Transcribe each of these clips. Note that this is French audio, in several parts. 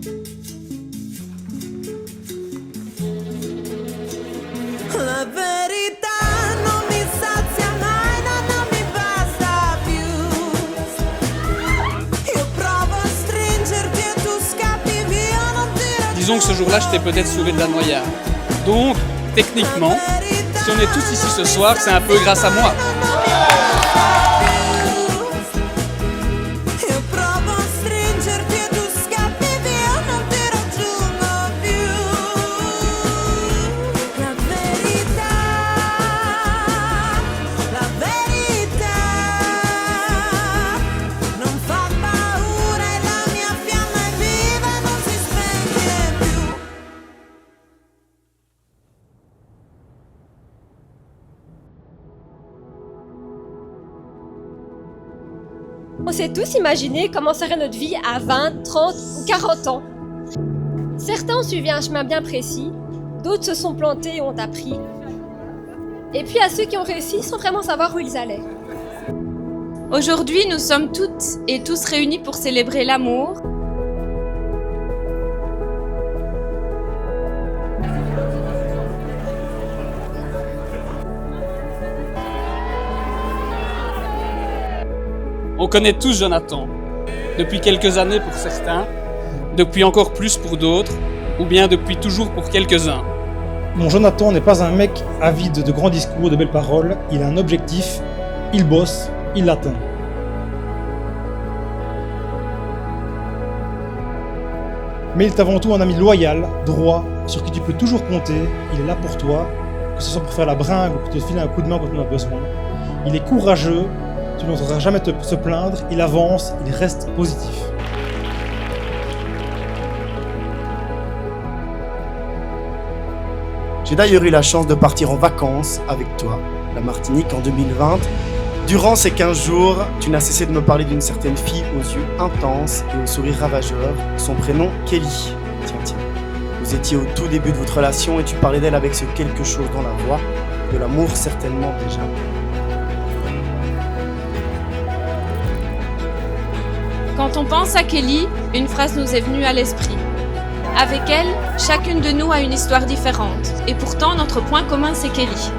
La verità non mi sazia mai, no, non mi basta più. Io provo a stringerti e tu scappi via, non ti raggiungo. Disons que ce jour-là, je t'ai peut-être sauvé de la noyade. Donc, techniquement, si on est tous ici ce soir, c'est un peu grâce à moi. Io provo a stringerti e tu scappi via, non ti raggiungo più. La verità non fa paura e la mia fiamma è viva e non si spegne più. On s'est tous imaginé comment serait notre vie à 20, 30 ou 40 ans. Certains ont suivi un chemin bien précis, d'autres se sont plantés et ont appris. Et puis à ceux qui ont réussi sans vraiment savoir où ils allaient. Aujourd'hui, nous sommes toutes et tous réunis pour célébrer l'amour, On connaît tous Jonathan, depuis quelques années pour certains, depuis encore plus pour d'autres, ou bien depuis toujours pour quelques-uns. Mon Jonathan n'est pas un mec avide de grands discours, de belles paroles, il a un objectif, il bosse, il l'atteint. Mais il est avant tout un ami loyal, droit, sur qui tu peux toujours compter, il est là pour toi, que ce soit pour faire la bringue ou pour te filer un coup de main quand on a besoin. Il est courageux, tu n'entendras jamais se plaindre, il avance, il reste positif. J'ai d'ailleurs eu la chance de partir en vacances avec toi, la Martinique, en 2020. Durant ces 15 jours, tu n'as cessé de me parler d'une certaine fille aux yeux intenses et au sourire ravageur. Son prénom, Kelly. Tiens. Vous étiez au tout début de votre relation et tu parlais d'elle avec ce quelque chose dans la voix, de l'amour certainement déjà. Quand on pense à Kelly, une phrase nous est venue à l'esprit. Avec elle, chacune de nous a une histoire différente, et pourtant notre point commun c'est Kelly.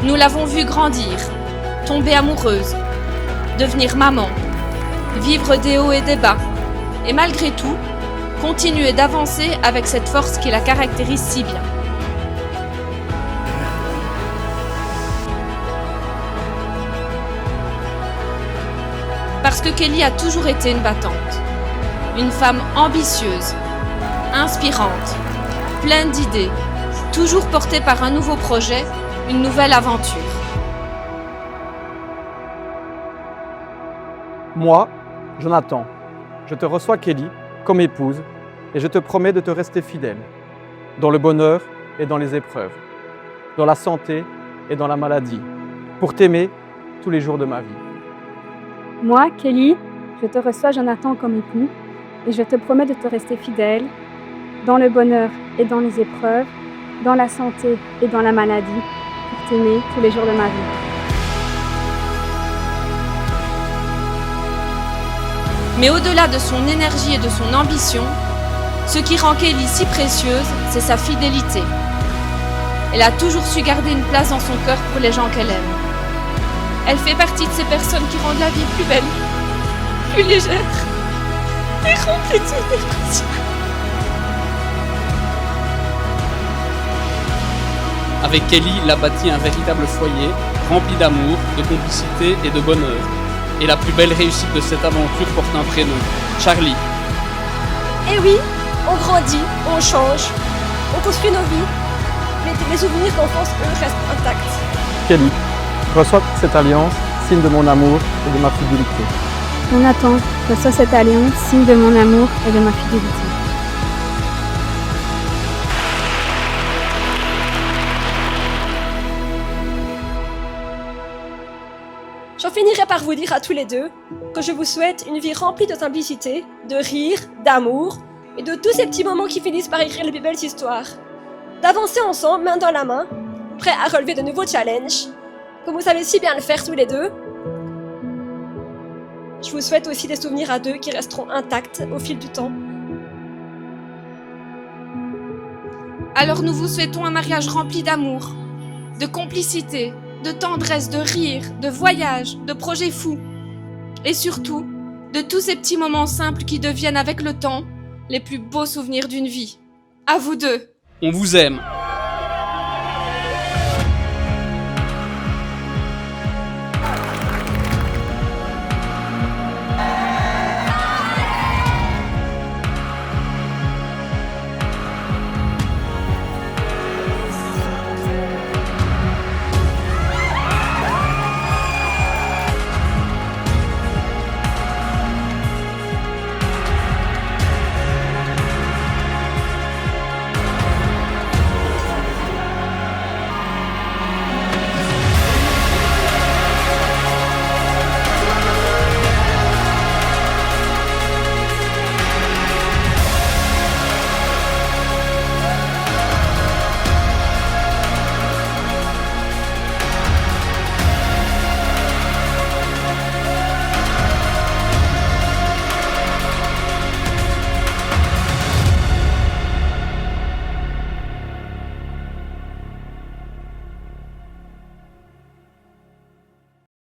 Nous l'avons vue grandir, tomber amoureuse, devenir maman, vivre des hauts et des bas, et malgré tout, continuer d'avancer avec cette force qui la caractérise si bien. Parce que Kelly a toujours été une battante. Une femme ambitieuse, inspirante, pleine d'idées, toujours portée par un nouveau projet, une nouvelle aventure. Moi, Jonathan, je te reçois Kelly comme épouse et je te promets de te rester fidèle, dans le bonheur et dans les épreuves, dans la santé et dans la maladie, pour t'aimer tous les jours de ma vie. Moi, Kelly, je te reçois Jonathan comme époux et je te promets de te rester fidèle dans le bonheur et dans les épreuves, dans la santé et dans la maladie, pour t'aimer tous les jours de ma vie. Mais au-delà de son énergie et de son ambition, ce qui rend Kelly si précieuse, c'est sa fidélité. Elle a toujours su garder une place dans son cœur pour les gens qu'elle aime. Elle fait partie de ces personnes qui rendent la vie plus belle, plus légère et remplie de souvenirs. Avec Kelly, il a bâti un véritable foyer, rempli d'amour, de complicité et de bonheur. Et la plus belle réussite de cette aventure porte un prénom, Charlie. Et oui, on grandit, on change, on construit nos vies, mais les souvenirs d'enfance, eux, restent intacts. Kelly, reçois cette alliance, signe de mon amour et de ma fidélité. Jonathan, reçois cette alliance, signe de mon amour et de ma fidélité. J'en finirai par vous dire à tous les deux que je vous souhaite une vie remplie de simplicité, de rire, d'amour et de tous ces petits moments qui finissent par écrire les plus belles histoires. D'avancer ensemble, main dans la main, prêts à relever de nouveaux challenges, comme vous savez si bien le faire tous les deux. Je vous souhaite aussi des souvenirs à deux qui resteront intacts au fil du temps. Alors nous vous souhaitons un mariage rempli d'amour, de complicité, de tendresse, de rire, de voyage, de projets fous. Et surtout, de tous ces petits moments simples qui deviennent avec le temps les plus beaux souvenirs d'une vie. À vous deux. On vous aime.